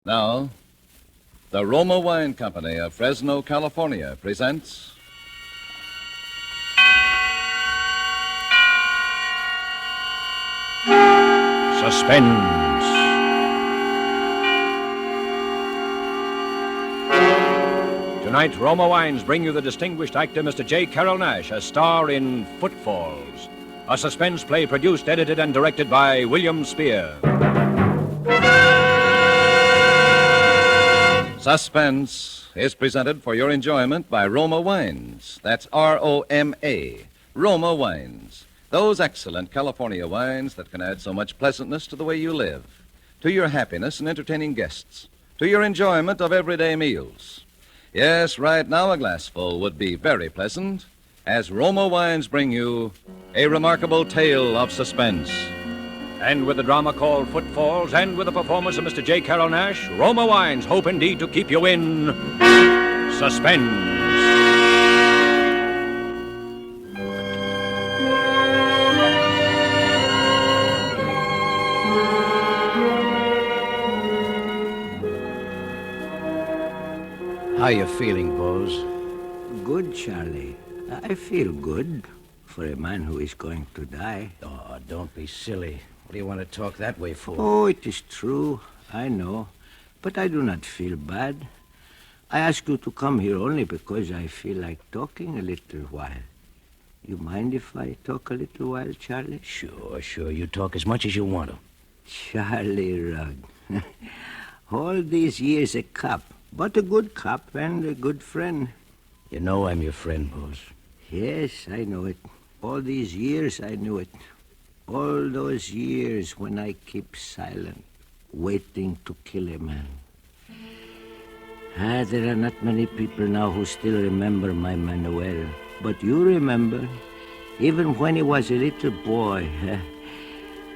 Now, the Roma Wine Company of Fresno, California presents... Suspense. Tonight, Roma Wines bring you the distinguished actor Mr. J. Carrol Naish, a star in Footfalls, a suspense play produced, edited, and directed by William Spear. Suspense is presented for your enjoyment by Roma Wines. That's R-O-M-A, Roma Wines. Those excellent California wines that can add so much pleasantness to the way you live, to your happiness in entertaining guests, to your enjoyment of everyday meals. Yes, right now a glassful would be very pleasant as Roma Wines bring you a remarkable tale of suspense. And with the drama called Footfalls and with the performance of Mr. J. Carrol Naish, Roma Wines hope indeed to keep you in suspense. How you feeling, Bose? Good, Charlie. I feel good for a man who is going to die. Oh, don't be silly. What do you want to talk that way for? Oh, it is true. I know. But I do not feel bad. I ask you to come here only because I feel like talking a little while. You mind if I talk a little while, Charlie? Sure. You talk as much as you want to. Charlie Rugg. All these years a cop, but a good cop and a good friend. You know I'm your friend, Bose. Yes, I know it. All these years I knew it. All those years when I keep silent, waiting to kill a man. There are not many people now who still remember my Manuel. But you remember, even when he was a little boy.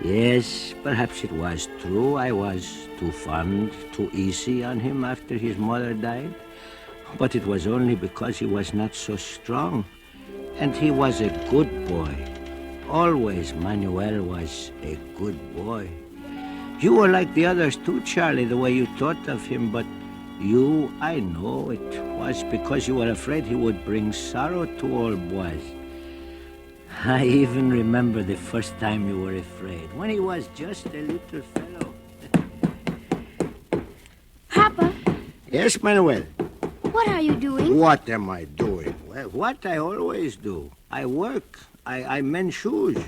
Yes, perhaps it was true. I was too fond, too easy on him after his mother died. But it was only because he was not so strong. And he was a good boy. Always Manuel was a good boy. You were like the others too, Charlie, the way you thought of him. But you, I know it was because you were afraid he would bring sorrow to all boys. I even remember the first time you were afraid, when he was just a little fellow. Papa? Yes, Manuel? What are you doing? What am I doing? Well, what I always do. I work. I mend shoes.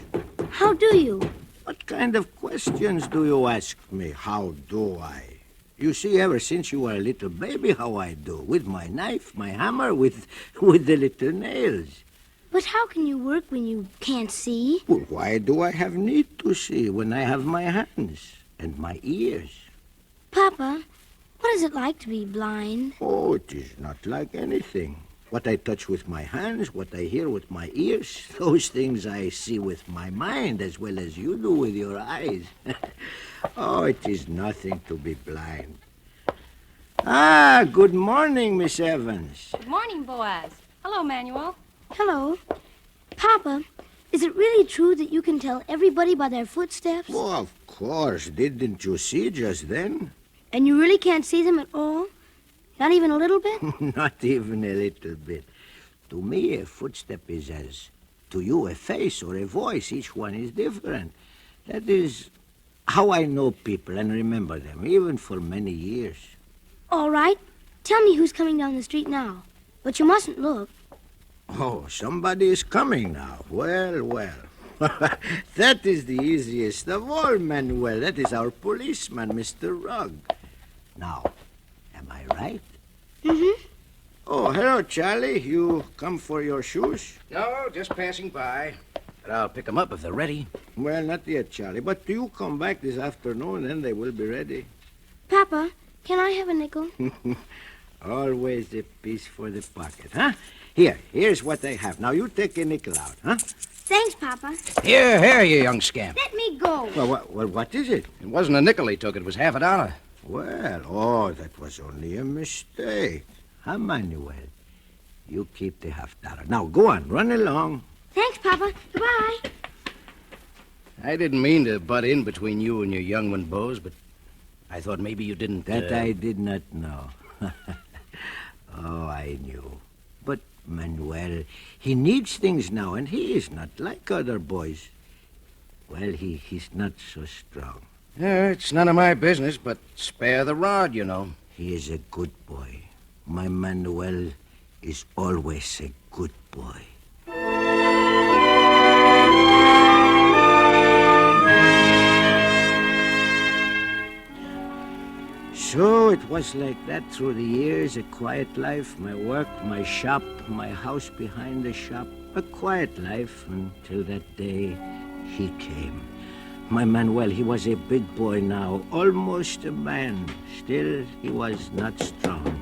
How do you? What kind of questions do you ask me? How do I? You see, ever since you were a little baby, how I do. With my knife, my hammer, with the little nails. But how can you work when you can't see? Well, why do I have need to see when I have my hands and my ears? Papa, what is it like to be blind? Oh, it is not like anything. What I touch with my hands, what I hear with my ears, those things I see with my mind as well as you do with your eyes. Oh, it is nothing to be blind. Good morning, Miss Evans. Good morning, Boaz. Hello, Manuel. Hello. Papa, is it really true that you can tell everybody by their footsteps? Oh, of course. Didn't you see just then? And you really can't see them at all? Not even a little bit? Not even a little bit. To me, a footstep is as to you a face or a voice. Each one is different. That is how I know people and remember them, even for many years. All right. Tell me who's coming down the street now. But you mustn't look. Oh, somebody is coming now. Well. That is the easiest of all, Manuel. That is our policeman, Mr. Rugg. Now, am I right? Mm-hmm. Oh, hello, Charlie. You come for your shoes? No, just passing by. But I'll pick them up if they're ready. Well, not yet, Charlie. But you come back this afternoon, then they will be ready. Papa, can I have a nickel? Always a piece for the pocket, huh? Here's what I have. Now, you take a nickel out, huh? Thanks, Papa. Here, you young scamp. Let me go. Well, what is it? It wasn't a nickel he took. It was $50. Well, that was only a mistake. Huh, Manuel? You keep the $50. Now, go on. Run along. Thanks, Papa. Goodbye. I didn't mean to butt in between you and your young one, Bose, but I thought maybe you didn't... That I did not know. Oh, I knew. But Manuel, he needs things now, and he is not like other boys. Well, he's not so strong. Yeah, it's none of my business, but spare the rod, you know. He is a good boy. My Manuel is always a good boy. So it was like that through the years, a quiet life, my work, my shop, my house behind the shop, a quiet life until that day he came. My Manuel, he was a big boy now, almost a man. Still, he was not strong.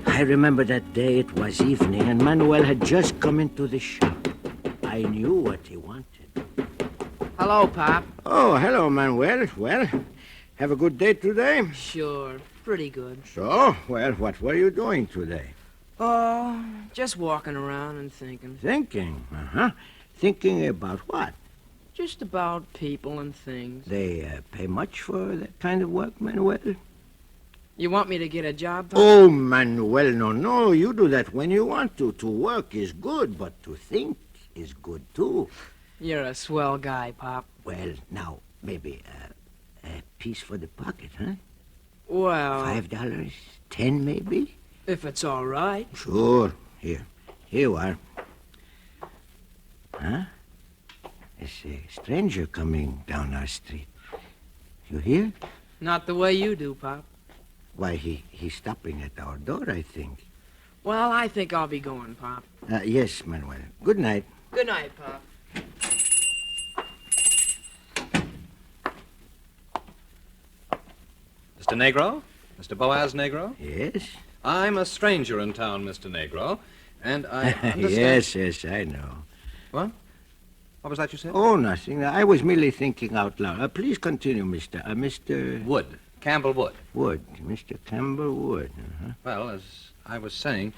I remember that day, it was evening, and Manuel had just come into the shop. I knew what he wanted. Hello, Pop. Oh, hello, Manuel. Well, have a good day today? Sure, pretty good. So, well, what were you doing today? Oh, just walking around and thinking. Thinking? Uh-huh. Thinking about what? Just about people and things. They pay much for that kind of work, Manuel? You want me to get a job, Pop? Oh, Manuel, no. You do that when you want to. To work is good, but to think is good, too. You're a swell guy, Pop. Well, now, maybe a piece for the pocket, huh? Well... $5? 10, maybe? If it's all right. Sure. Here you are. Huh? There's a stranger coming down our street. You hear? Not the way you do, Pop. Why, he's stopping at our door, I think. Well, I think I'll be going, Pop. Yes, Manuel. Good night. Good night, Pop. Mr. Negro? Mr. Boaz Negro? Yes? I'm a stranger in town, Mr. Negro, and I understand... Yes, I know. What? What was that you said? Oh, nothing. I was merely thinking out loud. Please continue, Mr. Wood. Campbell Wood. Wood. Mr. Campbell Wood. Uh-huh. Well, as I was saying,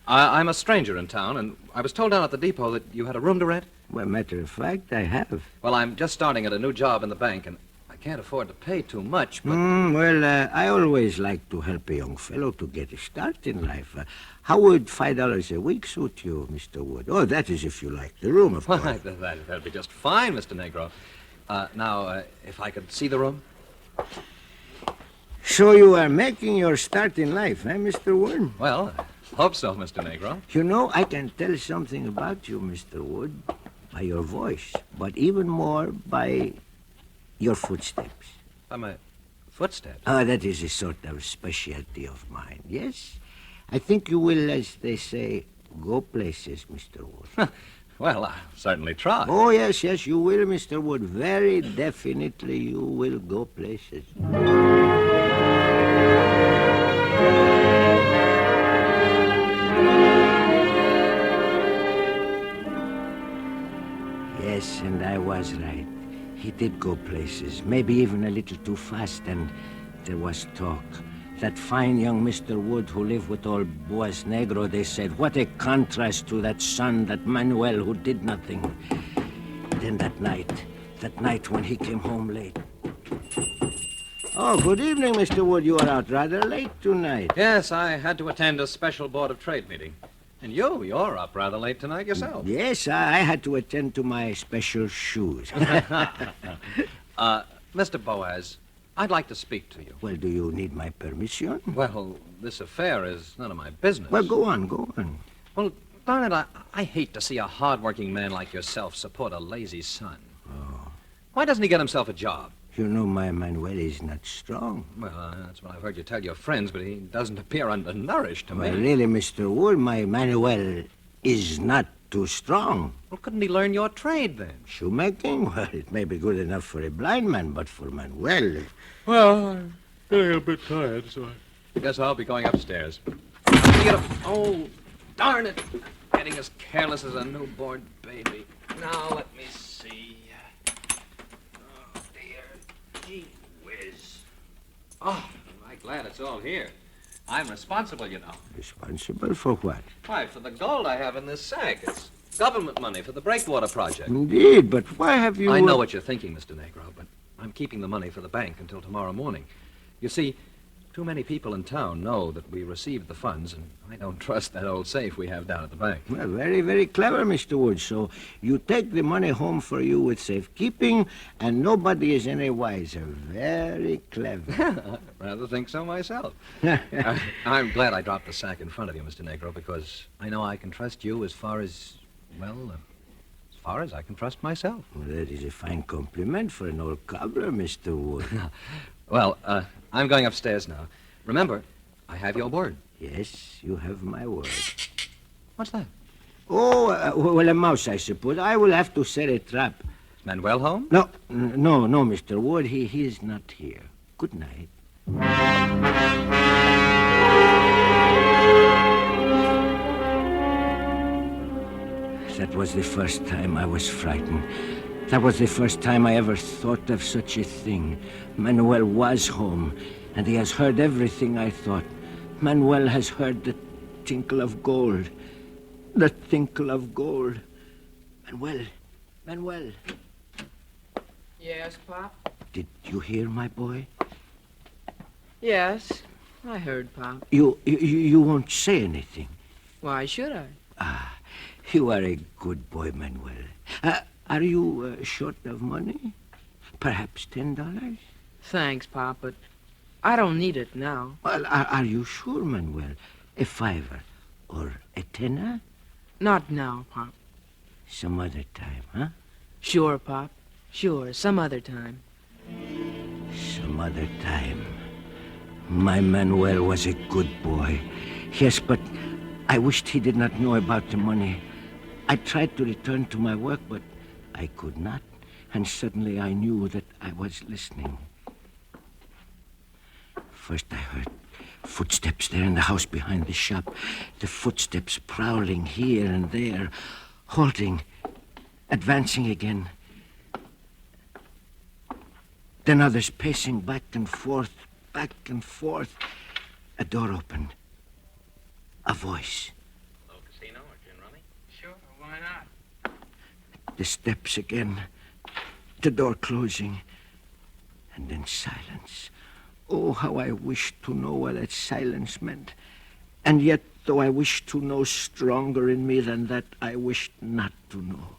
I'm a stranger in town, and I was told down at the depot that you had a room to rent. Well, matter of fact, I have. Well, I'm just starting at a new job in the bank, and I can't afford to pay too much, but... I always like to help a young fellow to get a start in life. How would $5 a week suit you, Mr. Wood? Oh, that is if you like the room, of course. Why, that'd be just fine, Mr. Negro. Now, if I could see the room? So you are making your start in life, eh, Mr. Wood? Well, I hope so, Mr. Negro. You know, I can tell something about you, Mr. Wood, by your voice, but even more by your footsteps. By my footsteps? Oh, that is a sort of specialty of mine, yes? I think you will, as they say, go places, Mr. Wood. Well, I'll certainly try. Oh, yes, you will, Mr. Wood. Very definitely you will go places. Yes, and I was right. He did go places, maybe even a little too fast, and there was talk. That fine young Mr. Wood who lived with old Boaz Negro, they said, what a contrast to that son, that Manuel, who did nothing. Then that night when he came home late. Oh, good evening, Mr. Wood. You are out rather late tonight. Yes, I had to attend a special Board of Trade meeting. And you're up rather late tonight yourself. Yes, I had to attend to my special shoes. Mr. Boaz, I'd like to speak to you. Well, do you need my permission? Well, this affair is none of my business. Well, go on. Well, darn it, I hate to see a hard-working man like yourself support a lazy son. Oh. Why doesn't he get himself a job? You know, my Manuel is not strong. Well, that's what I've heard you tell your friends, but he doesn't appear undernourished to me. Well, really, Mr. Wood, my Manuel is not too strong. Well, couldn't he learn your trade, then? Shoemaking? Well, it may be good enough for a blind man, but for Manuel... Well, I'm feeling a bit tired, so I guess I'll be going upstairs. Oh, darn it! Getting as careless as a newborn baby. Now, let me see. Oh, dear. Gee whiz. Oh, I'm glad it's all here. I'm responsible, you know. Responsible for what? Why, for the gold I have in this sack. It's government money for the breakwater project. Indeed, but why have you... I know what you're thinking, Mr. Negro, but I'm keeping the money for the bank until tomorrow morning. You see, too many people in town know that we received the funds, and I don't trust that old safe we have down at the bank. Well, very, very clever, Mr. Wood. So you take the money home for you with safekeeping, and nobody is any wiser. Very clever. I rather think so myself. I'm glad I dropped the sack in front of you, Mr. Negro, because I know I can trust you as far as I can trust myself. Well, that is a fine compliment for an old cobbler, Mr. Wood. Well, I'm going upstairs now. Remember, I have your word. Yes, you have my word. What's that? Oh, well, a mouse, I suppose. I will have to set a trap. Is Manuel home? No, Mr. Wood. He is not here. Good night. That was the first time I was frightened. That was the first time I ever thought of such a thing. Manuel was home, and he has heard everything I thought. Manuel has heard the tinkle of gold. The tinkle of gold. Manuel. Yes, Pop? Did you hear, my boy? Yes, I heard, Pop. You won't say anything. Why should I? You are a good boy, Manuel. Are you short of money? Perhaps $10? Thanks, Pop, but I don't need it now. Well, are you sure, Manuel? A $5 or a $10? Not now, Pop. Some other time, huh? Sure, Pop. Sure, some other time. Some other time. My Manuel was a good boy. Yes, but I wished he did not know about the money. I tried to return to my work, but I could not. And suddenly I knew that I was listening. First I heard footsteps there in the house behind the shop. The footsteps prowling here and there, halting, advancing again. Then others pacing back and forth, back and forth. A door opened. A voice. Hello, casino or gin rummy? Sure, why not? The steps again. The door closing. And then silence. Oh, how I wished to know what that silence meant. And yet, though I wished to know stronger in me than that, I wished not to know.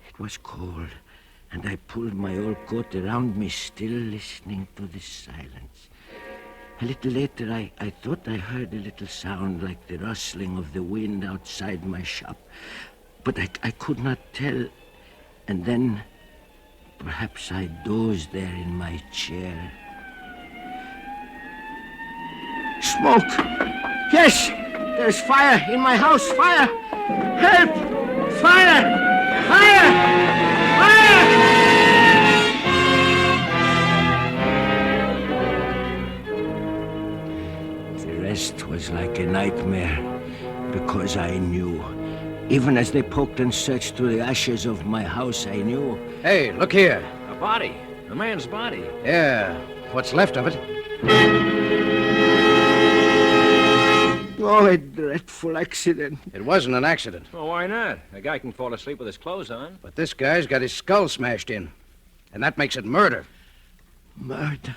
It was cold, and I pulled my old coat around me, still listening to the silence. A little later, I thought I heard a little sound like the rustling of the wind outside my shop. But I could not tell. And then, perhaps I dozed there in my chair. Smoke! Yes! There's fire in my house! Fire! Help! Fire! Fire! Fire! The rest was like a nightmare, because I knew. Even as they poked and searched through the ashes of my house, I knew. Hey, look here. A body. A man's body. Yeah, what's left of it. Oh, a dreadful accident. It wasn't an accident. Well, why not? A guy can fall asleep with his clothes on. But this guy's got his skull smashed in. And that makes it murder. Murder.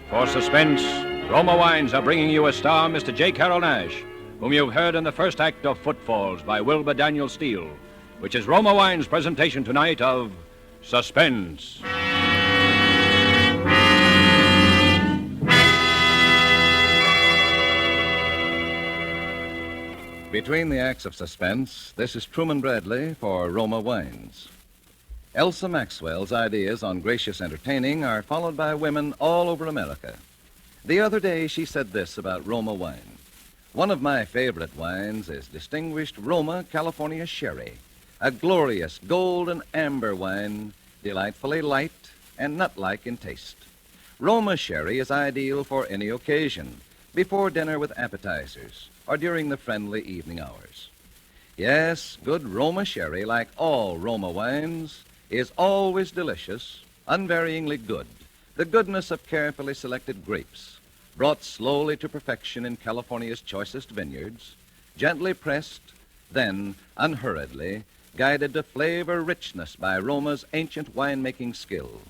For Suspense, Roma Wines are bringing you a star, Mr. J. Carrol Naish, whom you've heard in the first act of Footfalls by Wilbur Daniel Steele, which is Roma Wines' presentation tonight of Suspense. Between the acts of Suspense, this is Truman Bradley for Roma Wines. Elsa Maxwell's ideas on gracious entertaining are followed by women all over America. The other day, she said this about Roma wine. One of my favorite wines is distinguished Roma California Sherry, a glorious gold and amber wine, delightfully light and nut-like in taste. Roma Sherry is ideal for any occasion, before dinner with appetizers, or during the friendly evening hours. Yes, good Roma Sherry, like all Roma wines, is always delicious, unvaryingly good, the goodness of carefully selected grapes, brought slowly to perfection in California's choicest vineyards, gently pressed, then unhurriedly guided to flavor richness by Roma's ancient winemaking skill.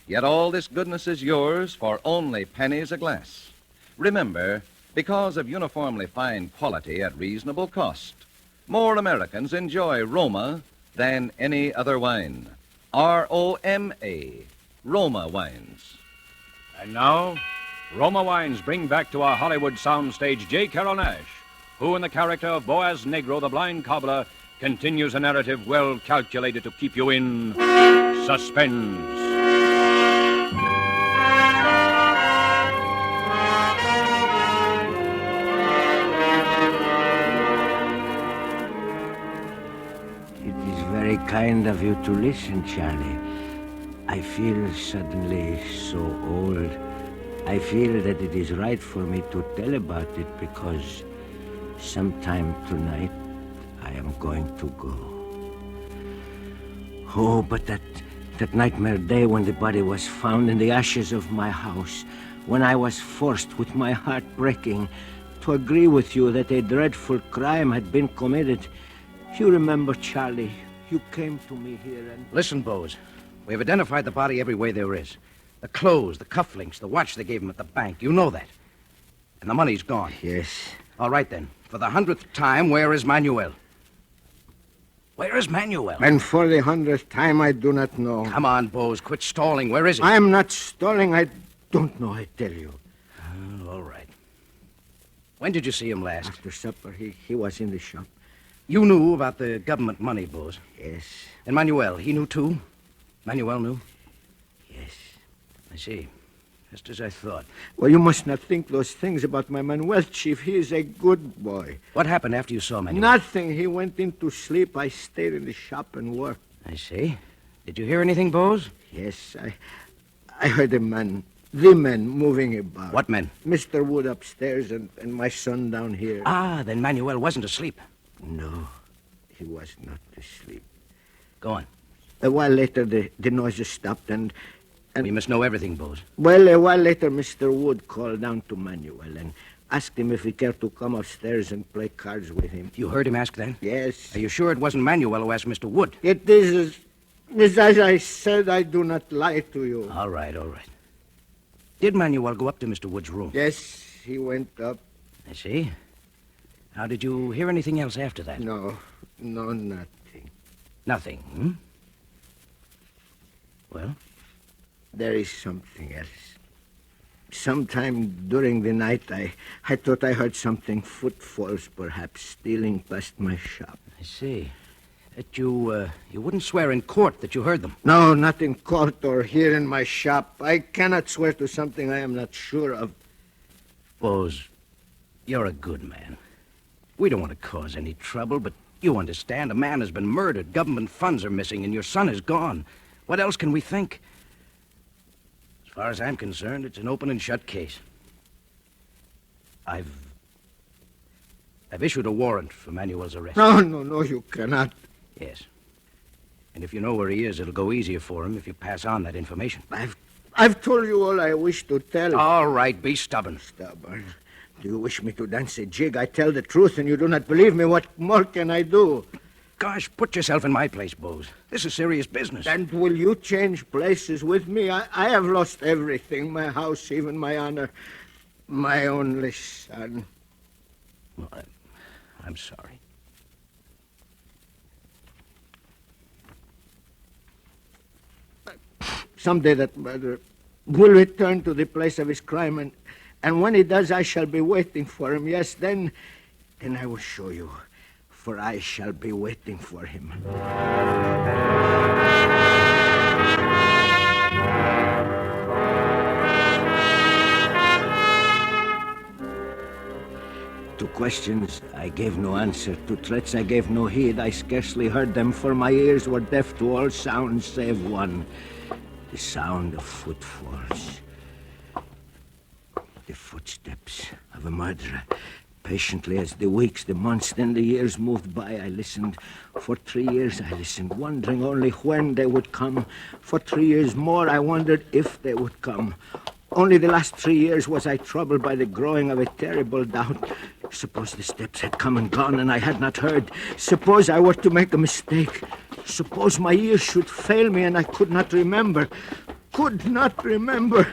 Yet all this goodness is yours for only pennies a glass. Remember, because of uniformly fine quality at reasonable cost, more Americans enjoy Roma than any other wine. R-O-M-A, Roma wines. And now, Roma Wines bring back to our Hollywood soundstage J. Carrol Naish, who, in the character of Boaz Negro, the blind cobbler, continues a narrative well calculated to keep you in suspense. It is very kind of you to listen, Charlie. I feel suddenly so old. I feel that it is right for me to tell about it because sometime tonight I am going to go. Oh, but that nightmare day when the body was found in the ashes of my house, when I was forced, with my heart breaking, to agree with you that a dreadful crime had been committed. You remember, Charlie, you came to me here and... Listen, Bose. We have identified the body every way there is. The clothes, the cufflinks, the watch they gave him at the bank. You know that. And the money's gone. Yes. All right, then. For the 100th time, where is Manuel? Where is Manuel? And for the 100th time, I do not know. Come on, Bose. Quit stalling. Where is he? I am not stalling. I don't know, I tell you. Oh, all right. When did you see him last? After supper, he was in the shop. You knew about the government money, Bose. Yes. And Manuel, he knew too? Manuel knew? Yes. I see. Just as I thought. Well, you must not think those things about my Manuel, Chief. He is a good boy. What happened after you saw Manuel? Nothing. He went into sleep. I stayed in the shop and worked. I see. Did you hear anything, Bose? Yes, I heard the men moving about. What men? Mr. Wood upstairs and my son down here. Ah, then Manuel wasn't asleep. No, he was not asleep. Go on. A while later, the noises stopped and... We must know everything, Bose. Well, a while later, Mr. Wood called down to Manuel and asked him if he cared to come upstairs and play cards with him. You heard him ask that? Yes. Are you sure it wasn't Manuel who asked Mr. Wood? It is as I said. I do not lie to you. All right. Did Manuel go up to Mr. Wood's room? Yes, he went up. I see. Now, did you hear anything else after that? No, nothing. Nothing, hmm? Well? There is something else. Sometime during the night, I thought I heard something, footfalls perhaps, stealing past my shop. I see. That you wouldn't swear in court that you heard them? No, not in court or here in my shop. I cannot swear to something I am not sure of. Bose, you're a good man. We don't want to cause any trouble, but you understand, a man has been murdered, government funds are missing, and your son is gone. What else can we think? As far as I'm concerned, it's an open and shut case. I've issued a warrant for Manuel's arrest. No, you cannot. Yes. And if you know where he is, it'll go easier for him if you pass on that information. I've told you all I wish to tell. All right, be stubborn. Stubborn? Do you wish me to dance a jig? I tell the truth and you do not believe me. What more can I do? Gosh, put yourself in my place, Bose. This is serious business. And will you change places with me? I have lost everything. My house, even my honor. My only son. Well, I'm sorry. Someday that murderer will return to the place of his crime, and when he does, I shall be waiting for him. Yes, then I will show you, for I shall be waiting for him. To questions, I gave no answer. To threats, I gave no heed. I scarcely heard them, for my ears were deaf to all sounds save one. The sound of footfalls. The footsteps of a murderer. Patiently, as the weeks, the months, then the years moved by, I listened. For 3 years, I listened, wondering only when they would come. For 3 years more, I wondered if they would come. Only the last 3 years was I troubled by the growing of a terrible doubt. Suppose the steps had come and gone and I had not heard. Suppose I were to make a mistake. Suppose my ears should fail me and I could not remember. Could not remember.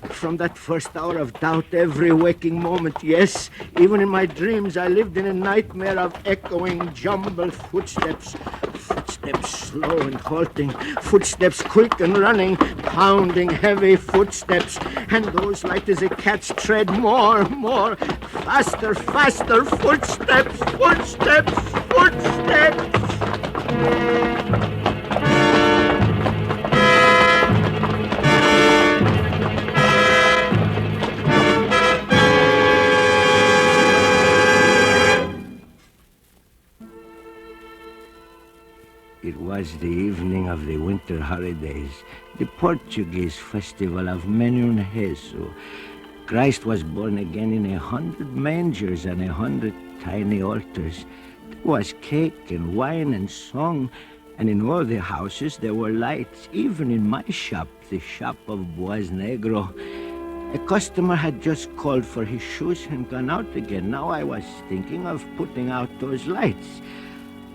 From that first hour of doubt, every waking moment, yes, even in my dreams, I lived in a nightmare of echoing, jumbled footsteps. Footsteps slow and halting, footsteps quick and running, pounding heavy footsteps, and those light as a cat's tread, more, faster, footsteps, footsteps. It was the evening of the winter holidays, the Portuguese festival of Menunheso. Christ was born again in 100 mangers and 100 tiny altars. There was cake and wine and song, and in all the houses there were lights, even in my shop, the shop of Boaz Negro. A customer had just called for his shoes and gone out again. Now I was thinking of putting out those lights.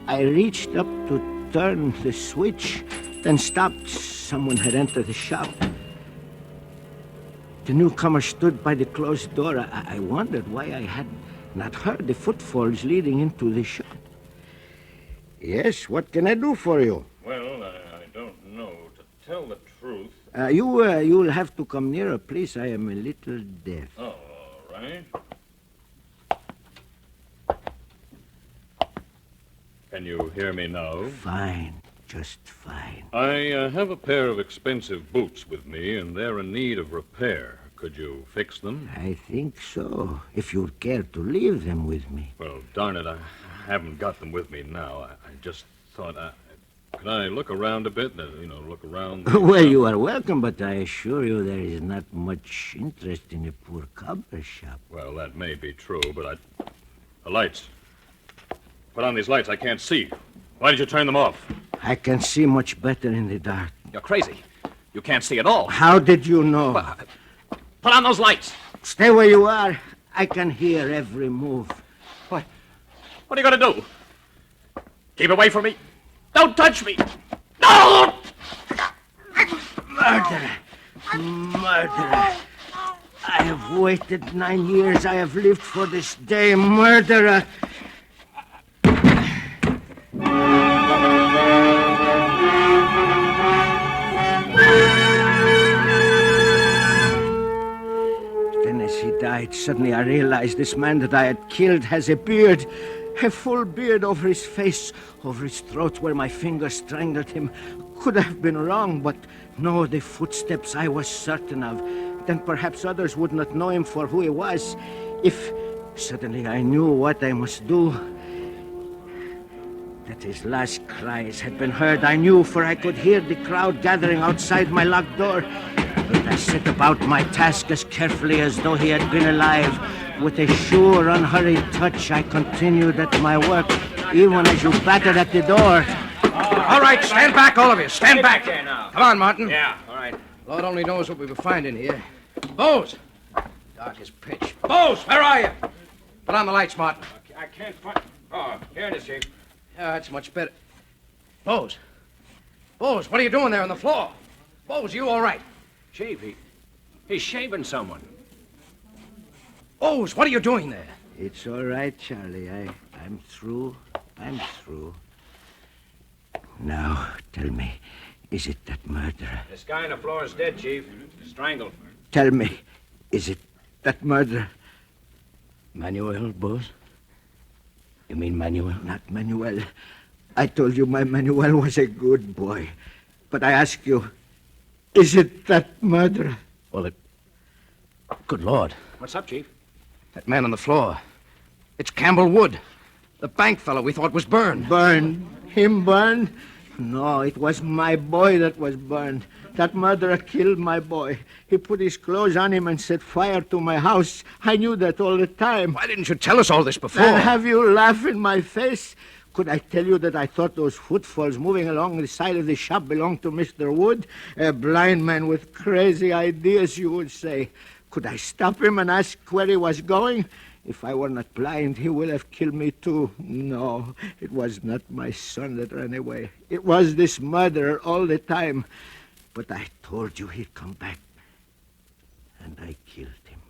I reached up to turn the switch, then stopped. Someone had entered the shop. The newcomer stood by the closed door. I wondered why I had not heard the footfalls leading into the shop. Yes, what can I do for you? Well, I don't know. To tell the truth... You'll have to come nearer, please. I am a little deaf. Oh, all right. Can you hear me now? Fine, just fine. I have a pair of expensive boots with me, and they're in need of repair. Could you fix them? I think so, if you'd care to leave them with me. Well, darn it, I haven't got them with me now. I just thought could I look around a bit? Look around. Well, you are welcome, but I assure you there is not much interest in a poor cobbler's shop. Well, that may be true, but the lights. Put on these lights. I can't see. Why did you turn them off? I can see much better in the dark. You're crazy. You can't see at all. How did you know? Well, put on those lights. Stay where you are. I can hear every move. What are you going to do? Keep away from me. Don't touch me. No! Murderer. Murderer. I have waited 9 years. I have lived for this day. Murderer. Died. Suddenly I realized this man that I had killed has a beard, a full beard over his face, over his throat where my fingers strangled him. Could I have been wrong, but no, the footsteps I was certain of. Then perhaps others would not know him for who he was. If suddenly I knew what I must do. That his last cries had been heard, I knew, for I could hear the crowd gathering outside my locked door. But I set about my task as carefully as though he had been alive. With a sure, unhurried touch, I continued at my work, even as you battered at the door. All right, stand back, all of you. Stand back. There now. Come on, Martin. Yeah, all right. Lord only knows what we will find in here. Bose! Dark as pitch. Bose, where are you? Put on the lights, Martin. I can't find... Oh, here it is, Chief. Yeah, that's much better. Bose! Bose, what are you doing there on the floor? Bose, you all right? Chief, he's shaving someone. Bose, what are you doing there? It's all right, Charlie. I'm through. I'm through. Now, tell me, is it that murderer? This guy on the floor is dead, Chief. Strangled. Tell me, is it that murderer? Manuel, Bose? You mean Manuel? Not Manuel. I told you my Manuel was a good boy. But I ask you, is it that murderer? Well, good Lord. What's up, Chief? That man on the floor. It's Campbell Wood. The bank fellow we thought was burned. Burned? Him burned? No, it was my boy that was burned. That murderer killed my boy. He put his clothes on him and set fire to my house. I knew that all the time. Why didn't you tell us all this before? And have you laugh in my face? Could I tell you that I thought those footfalls moving along the side of the shop belonged to Mr. Wood? A blind man with crazy ideas, you would say. Could I stop him and ask where he was going? If I were not blind, he would have killed me too. No, it was not my son that ran away. It was this murderer all the time. But I told you he'd come back. And I killed him.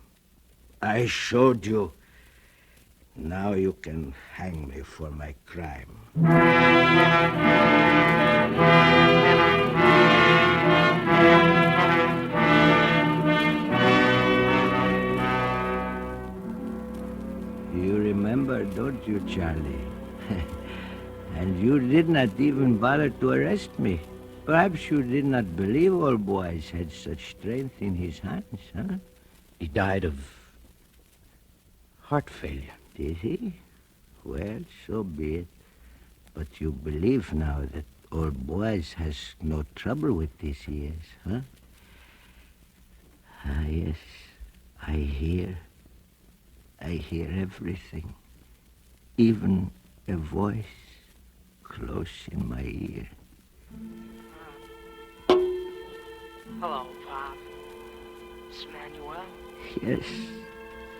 I showed you. Now you can hang me for my crime. You remember, don't you, Charlie? And you did not even bother to arrest me. Perhaps you did not believe old Boaz had such strength in his hands, huh? He died of heart failure. Did he? Well, so be it. But you believe now that old Boaz has no trouble with these years, huh? Ah, yes, I hear everything. Even a voice close in my ear. Hello, Pop. It's Manuel.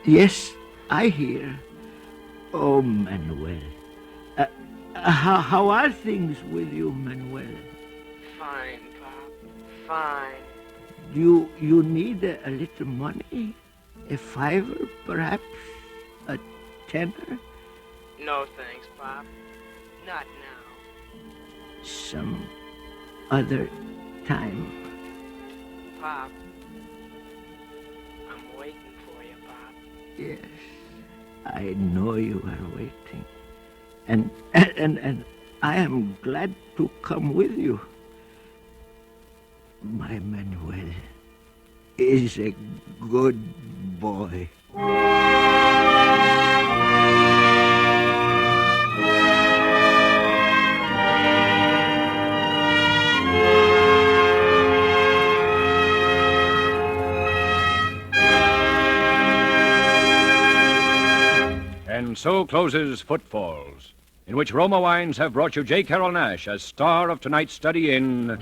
Yes, I hear. Oh, Manuel. How are things with you, Manuel? Fine, Pop. Fine. You need a little money? A $5, perhaps? A $10? No thanks, Pop. Not now. Some other time. Pop. I'm waiting for you, Pop. Yes, I know you are waiting. And I am glad to come with you. My Manuel is a good boy. And so closes Footfalls, in which Roma Wines have brought you J. Carrol Naish as star of tonight's study in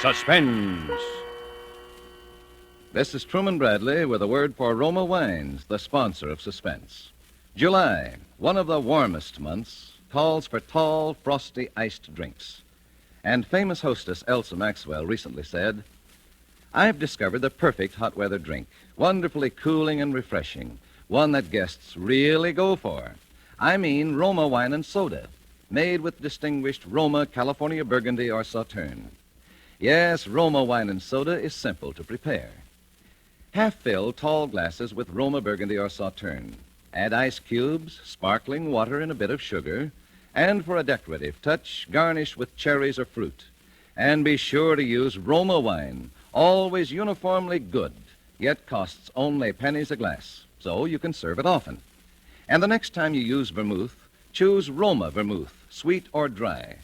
Suspense. This is Truman Bradley with a word for Roma Wines, the sponsor of Suspense. July, one of the warmest months, calls for tall, frosty, iced drinks. And famous hostess Elsa Maxwell recently said, "I've discovered the perfect hot weather drink, wonderfully cooling and refreshing, one that guests really go for. I mean Roma wine and soda, made with distinguished Roma California Burgundy or Sauterne. Yes, Roma wine and soda is simple to prepare. Half-fill tall glasses with Roma Burgundy or Sauterne. Add ice cubes, sparkling water, and a bit of sugar. And for a decorative touch, garnish with cherries or fruit. And be sure to use Roma wine, always uniformly good, yet costs only pennies a glass, so you can serve it often. And the next time you use vermouth, choose Roma vermouth, sweet or dry.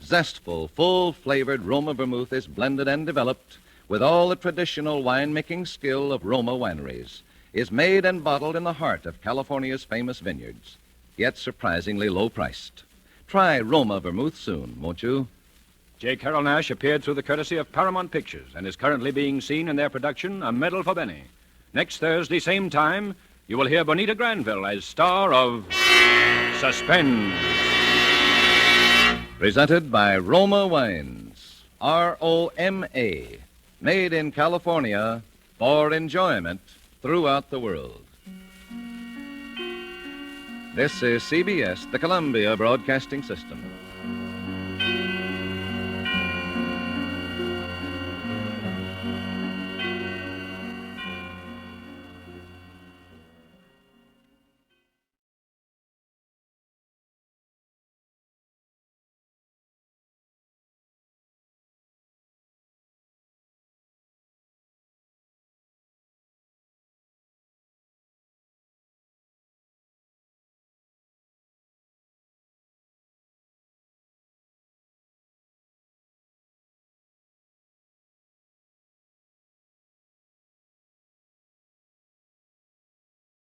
Zestful, full-flavored Roma vermouth is blended and developed with all the traditional wine-making skill of Roma wineries, is made and bottled in the heart of California's famous vineyards, yet surprisingly low-priced. Try Roma vermouth soon, won't you?" J. Carrol Naish appeared through the courtesy of Paramount Pictures and is currently being seen in their production, A Medal for Benny. Next Thursday, same time, you will hear Bonita Granville as star of Suspense. Presented by Roma Wines, R-O-M-A, made in California for enjoyment throughout the world. This is CBS, the Columbia Broadcasting System.